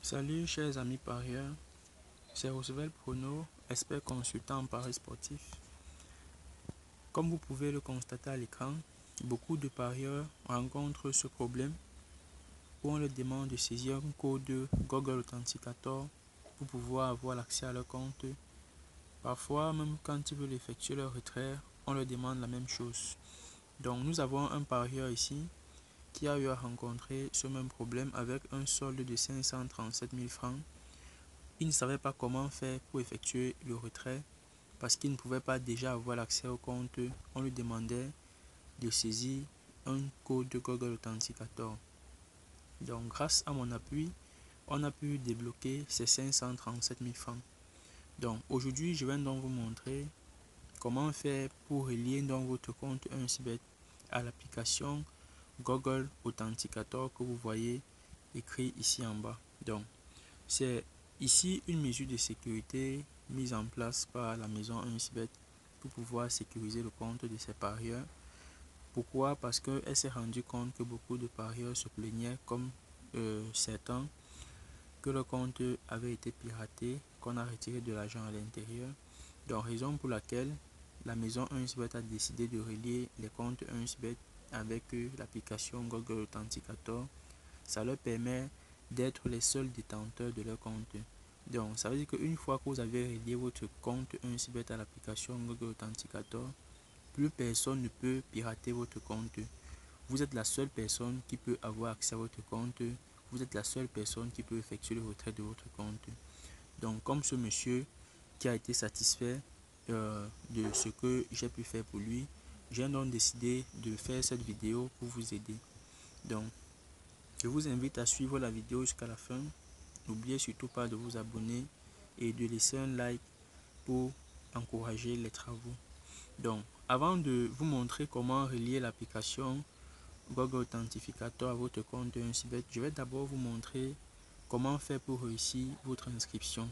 Salut chers amis parieurs, c'est Roosevelt Prono, expert consultant en paris sportif. Comme vous pouvez le constater à l'écran, beaucoup de parieurs rencontrent ce problème où on leur demande de saisir un code Google Authenticator pour pouvoir avoir l'accès à leur compte. Parfois, même quand ils veulent effectuer leur retrait, on leur demande la même chose. Donc nous avons un parieur ici qui a eu à rencontrer ce même problème avec un solde de 537 000 francs. Il ne savait pas comment faire pour effectuer le retrait parce qu'il ne pouvait pas déjà avoir l'accès au compte. On lui demandait de saisir un code Google Authenticator. Donc grâce à mon appui, on a pu débloquer ces 537 000 francs. Donc aujourd'hui, je vais donc vous montrer comment faire pour relier donc votre compte 1xBet à l'application Google Authenticator que vous voyez écrit ici en bas. Donc c'est ici une mesure de sécurité mise en place par la maison 1xBet pour pouvoir sécuriser le compte de ses parieurs. Pourquoi? Parce qu'elle s'est rendue compte que beaucoup de parieurs se plaignaient, comme certains, que le compte avait été piraté, qu'on a retiré de l'argent à l'intérieur. Donc raison pour laquelle la maison 1xBet a décidé de relier les comptes 1xBet avec l'application Google Authenticator. Ça leur permet d'être les seuls détenteurs de leur compte. Donc ça veut dire qu'une fois que vous avez relié votre compte 1xBet à l'application Google Authenticator, plus personne ne peut pirater votre compte. Vous êtes la seule personne qui peut avoir accès à votre compte. Vous êtes la seule personne qui peut effectuer le retrait de votre compte. Donc comme ce monsieur qui a été satisfait de ce que j'ai pu faire pour lui, j'ai donc décidé de faire cette vidéo pour vous aider. Donc je vous invite à suivre la vidéo jusqu'à la fin. N'oubliez surtout pas de vous abonner et de laisser un like pour encourager les travaux. Donc avant de vous montrer comment relier l'application Google Authenticator à votre compte 1xBet, je vais d'abord vous montrer comment faire pour réussir votre inscription.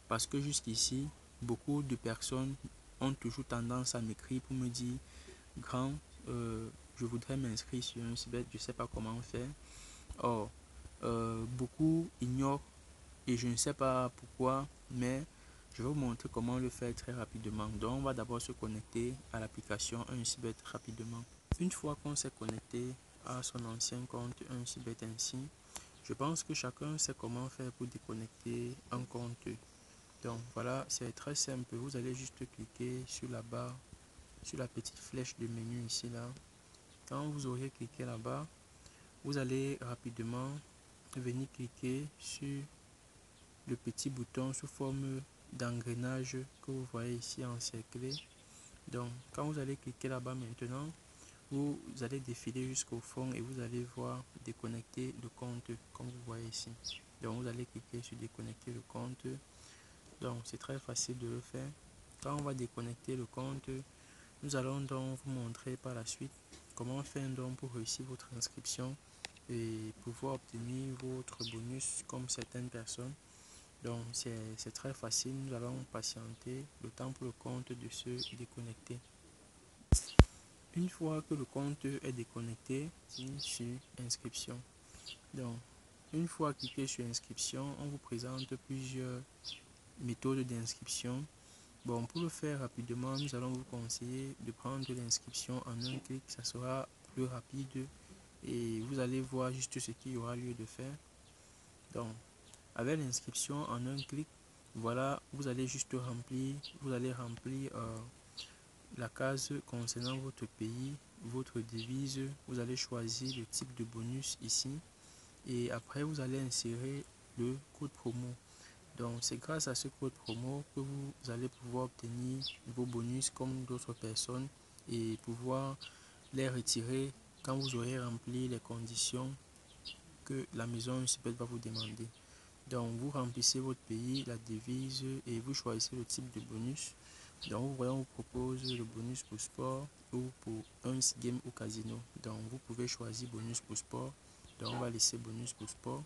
Parce que jusqu'ici, beaucoup de personnes ont toujours tendance à m'écrire pour me dire grand, je voudrais m'inscrire sur 1xBet, je ne sais pas comment faire. Or, beaucoup ignorent et je ne sais pas pourquoi, mais je vais vous montrer comment le faire très rapidement. Donc, on va d'abord se connecter à l'application 1xBet rapidement. Une fois qu'on s'est connecté à son ancien compte 1xBet ainsi, je pense que chacun sait comment faire pour déconnecter un compte. Donc voilà, c'est très simple. Vous allez juste cliquer sur la barre, sur la petite flèche de menu ici là. Quand vous aurez cliqué là-bas, vous allez rapidement venir cliquer sur le petit bouton sous forme d'engrenage que vous voyez ici encerclé. Donc quand vous allez cliquer là-bas maintenant, vous allez défiler jusqu'au fond et vous allez voir déconnecter le compte comme vous voyez ici. Donc vous allez cliquer sur déconnecter le compte. Donc c'est très facile de le faire. Quand on va déconnecter le compte, nous allons donc vous montrer par la suite comment faire donc pour réussir votre inscription et pouvoir obtenir votre bonus comme certaines personnes. Donc c'est très facile, nous allons patienter le temps pour le compte de se déconnecter. Une fois que le compte est déconnecté, sur inscription. Donc une fois cliqué sur inscription, on vous présente plusieurs méthodes d'inscription. Bon, pour le faire rapidement, nous allons vous conseiller de prendre l'inscription en un clic, ça sera plus rapide et vous allez voir juste ce qu'il y aura lieu de faire. Donc avec l'inscription en un clic, voilà, vous allez juste remplir, la case concernant votre pays, votre devise, vous allez choisir le type de bonus ici et après vous allez insérer le code promo. Donc c'est grâce à ce code promo que vous allez pouvoir obtenir vos bonus comme d'autres personnes et pouvoir les retirer quand vous aurez rempli les conditions que la maison 1xBet va vous demander. Donc vous remplissez votre pays, la devise et vous choisissez le type de bonus. Donc vous voyez, on vous propose le bonus pour sport ou pour un game ou casino. Donc vous pouvez choisir bonus pour sport. Donc on va laisser bonus pour sport.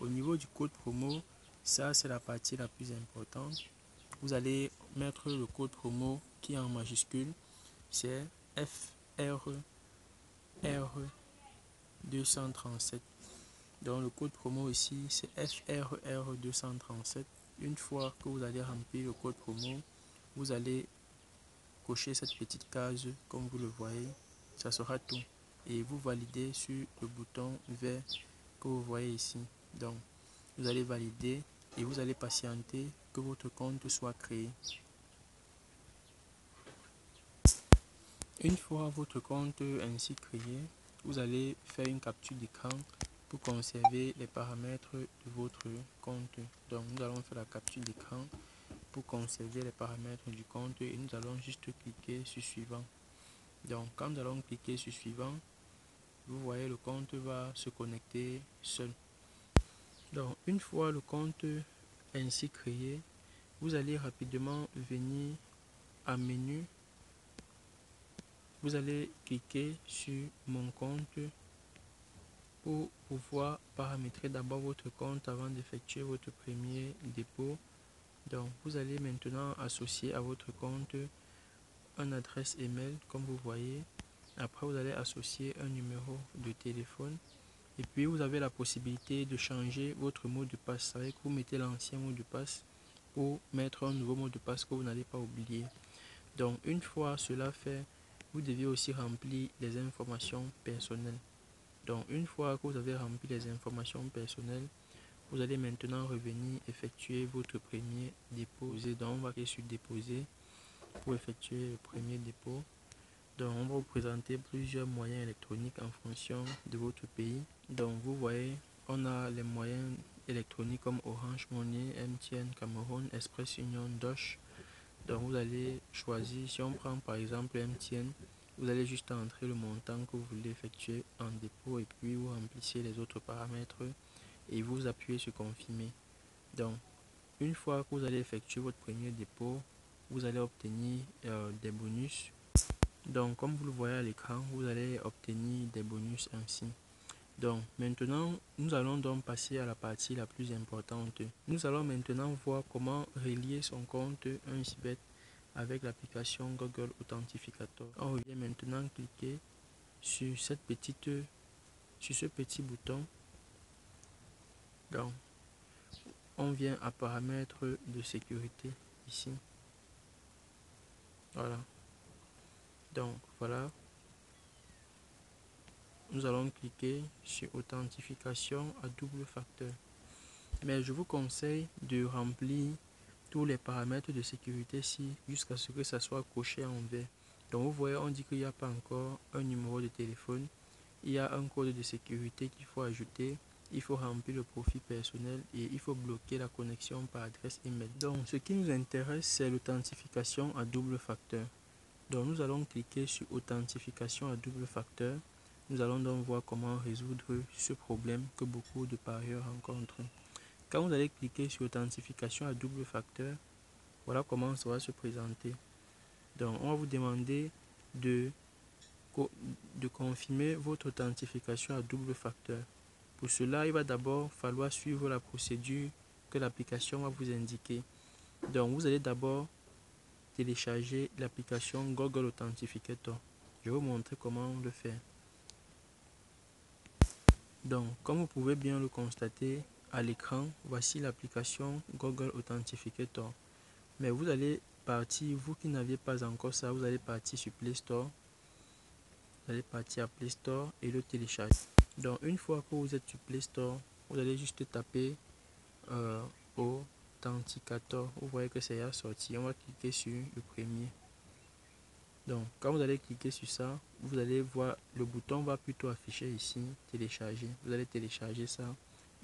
Au niveau du code promo, ça c'est la partie la plus importante. Vous allez mettre le code promo qui est en majuscule. C'est FRR237. Donc le code promo ici c'est FRR237. Une fois que vous allez remplir le code promo, vous allez cocher cette petite case comme vous le voyez, ça sera tout. Et vous validez sur le bouton vert que vous voyez ici. Donc vous allez valider et vous allez patienter que votre compte soit créé. Une fois votre compte ainsi créé, vous allez faire une capture d'écran pour conserver les paramètres de votre compte. Donc nous allons faire la capture d'écran pour conserver les paramètres du compte et nous allons juste cliquer sur suivant. Donc quand nous allons cliquer sur suivant, vous voyez le compte va se connecter seul. Donc une fois le compte ainsi créé, vous allez rapidement venir à menu. Vous allez cliquer sur mon compte pour pouvoir paramétrer d'abord votre compte avant d'effectuer votre premier dépôt. Donc vous allez maintenant associer à votre compte une adresse email comme vous voyez. Après vous allez associer un numéro de téléphone et puis vous avez la possibilité de changer votre mot de passe. C'est vrai que vous mettez l'ancien mot de passe pour mettre un nouveau mot de passe que vous n'allez pas oublier. Donc une fois cela fait, vous devez aussi remplir les informations personnelles. Donc une fois que vous avez rempli les informations personnelles, vous allez maintenant revenir effectuer votre premier dépôt. Donc on va cliquer sur déposer pour effectuer le premier dépôt. Donc on va vous présenter plusieurs moyens électroniques en fonction de votre pays. Donc vous voyez, on a les moyens électroniques comme Orange Money, MTN, Cameroun, Express Union, Dosh. Donc vous allez choisir, si on prend par exemple MTN, vous allez juste entrer le montant que vous voulez effectuer en dépôt et puis vous remplissez les autres paramètres et vous appuyez sur confirmer. Donc une fois que vous allez effectuer votre premier dépôt, vous allez obtenir des bonus. Donc comme vous le voyez à l'écran, vous allez obtenir des bonus ainsi. Donc maintenant, nous allons donc passer à la partie la plus importante. Nous allons maintenant voir comment relier son compte 1xBet avec l'application Google Authentificator. On revient maintenant cliquer sur ce petit bouton. Donc on vient à paramètres de sécurité ici. Voilà. Donc voilà. Nous allons cliquer sur authentification à double facteur. Mais je vous conseille de remplir tous les paramètres de sécurité ici jusqu'à ce que ça soit coché en vert. Donc vous voyez, on dit qu'il n'y a pas encore un numéro de téléphone. Il y a un code de sécurité qu'il faut ajouter. Il faut remplir le profil personnel et il faut bloquer la connexion par adresse email. Donc ce qui nous intéresse, c'est l'authentification à double facteur. Donc nous allons cliquer sur authentification à double facteur. Nous allons donc voir comment résoudre ce problème que beaucoup de parieurs rencontrent. Quand vous allez cliquer sur authentification à double facteur, voilà comment ça va se présenter. Donc on va vous demander de confirmer votre authentification à double facteur. Pour cela, il va d'abord falloir suivre la procédure que l'application va vous indiquer. Donc vous allez d'abord télécharger l'application Google Authentificator. Je vais vous montrer comment le faire. Donc, comme vous pouvez bien le constater à l'écran, voici l'application Google Authentificator. Mais vous allez partir, vous qui n'aviez pas encore ça, vous allez partir sur Play Store. Vous allez partir à Play Store et le télécharger. Donc, une fois que vous êtes sur Play Store, vous allez juste taper Authenticator. Vous voyez que c'est à sortir. On va cliquer sur le premier. Donc quand vous allez cliquer sur ça, vous allez voir le bouton va plutôt afficher ici télécharger. Vous allez télécharger ça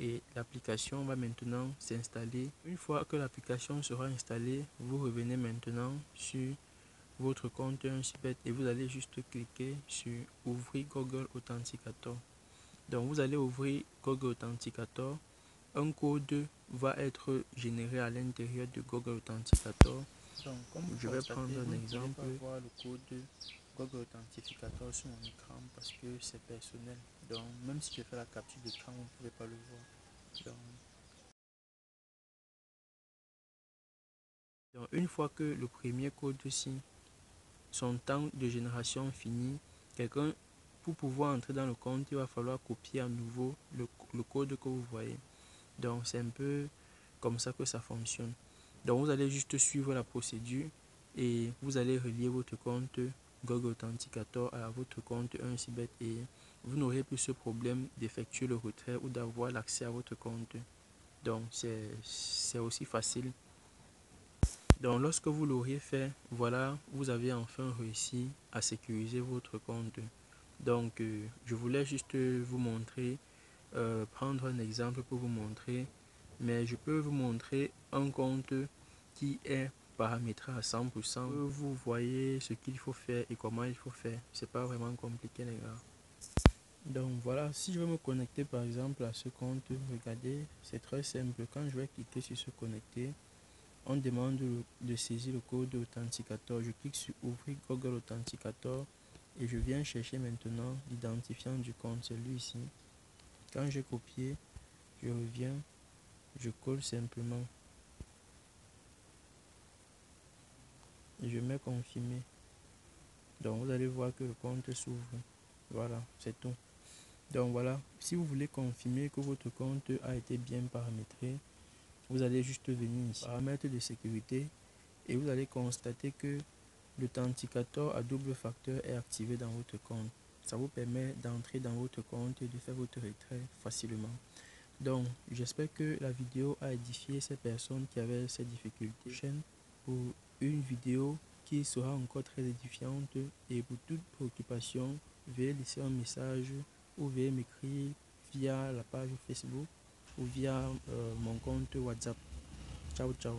et l'application va maintenant s'installer. Une fois que l'application sera installée, vous revenez maintenant sur votre compte 1xBet et vous allez juste cliquer sur ouvrir Google Authenticator. Donc vous allez ouvrir Google Authenticator. Un code va être généré à l'intérieur de Google Authenticator. Donc, comme je vais prendre un exemple, voir le code Google Authentificator sur mon écran parce que c'est personnel. Donc, même si je fais la capture d'écran, vous ne pouvez pas le voir. Donc, une fois que le premier code ici, son temps de génération fini, quelqu'un pour pouvoir entrer dans le compte, il va falloir copier à nouveau le code que vous voyez. Donc c'est un peu comme ça que ça fonctionne. Donc vous allez juste suivre la procédure et vous allez relier votre compte Google Authenticator à votre compte 1xBet et vous n'aurez plus ce problème d'effectuer le retrait ou d'avoir l'accès à votre compte. Donc c'est aussi facile. Donc lorsque vous l'aurez fait, voilà, vous avez enfin réussi à sécuriser votre compte. Donc je voulais juste vous montrer, prendre un exemple pour vous montrer, mais je peux vous montrer un compte qui est paramétré à 100%. Vous voyez ce qu'il faut faire et comment il faut faire. C'est pas vraiment compliqué les gars. Donc voilà, si je veux me connecter par exemple à ce compte, regardez, c'est très simple. Quand je vais cliquer sur se connecter, on demande de saisir le code Authenticator. Je clique sur ouvrir Google Authenticator et je viens chercher maintenant l'identifiant du compte, c'est lui ici. Quand j'ai copié, je reviens, je colle simplement et je mets confirmer. Donc vous allez voir que le compte s'ouvre. Voilà, c'est tout. Donc voilà, si vous voulez confirmer que votre compte a été bien paramétré, vous allez juste venir ici, paramètres de sécurité, et vous allez constater que l'authenticator à double facteur est activé dans votre compte. Ça vous permet d'entrer dans votre compte et de faire votre retrait facilement. Donc, j'espère que la vidéo a édifié ces personnes qui avaient ces difficultés. Pour une vidéo qui sera encore très édifiante, et pour toute préoccupation, veuillez laisser un message ou veuillez m'écrire via la page Facebook ou via mon compte WhatsApp. Ciao, ciao.